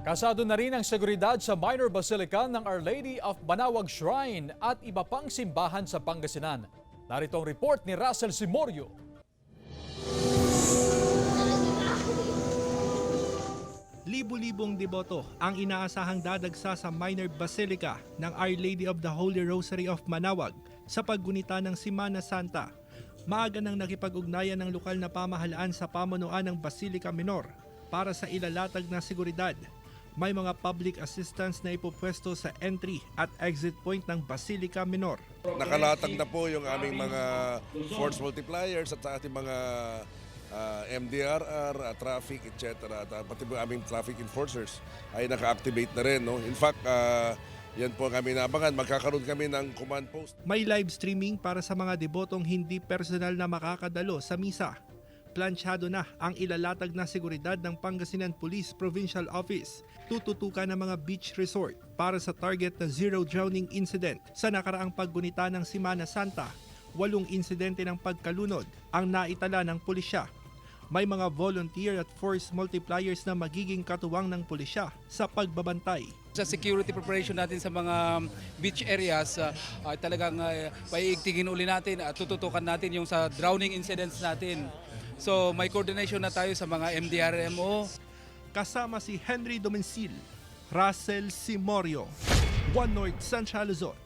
Kasado na rin ang seguridad sa minor basilica ng Our Lady of Banawag Shrine at iba pang simbahan sa Pangasinan. Narito ang report ni Russell Simorio. Libu-libong deboto ang inaasahang dadagsa sa minor basilica ng Our Lady of the Holy Rosary of Manawag sa paggunita ng Semana Santa. Maaga nang nakipag-ugnayan ng lokal na pamahalaan sa pamunuan ng Basilica Minor para sa ilalatag na seguridad. May mga public assistance na ipopwesto sa entry at exit point ng Basilica Minor. Nakalatag na po yung aming mga force multipliers at ating mga MDRR, traffic, etc. At pati po aming traffic enforcers ay naka-activate na rin. No? In fact, yan po kami nabangan. Magkakaroon kami ng command post. May live streaming para sa mga debotong hindi personal na makakadalo sa misa. Planchado na ang ilalatag na seguridad ng Pangasinan Police Provincial Office. Tututukan ng mga beach resort para sa target na zero drowning incident. Sa nakaraang paggunita ng Semana Santa, 8 insidente ng pagkalunod ang naitala ng pulisya. May mga volunteer at force multipliers na magiging katuwang ng pulisya sa pagbabantay. Sa security preparation natin sa mga beach areas, talagang paiigtingin uli natin at tututukan natin yung sa drowning incidents natin. So may coordination na tayo sa mga MDRMO. Kasama si Henry Domencil, Russell Simorio, One North Central Luzon.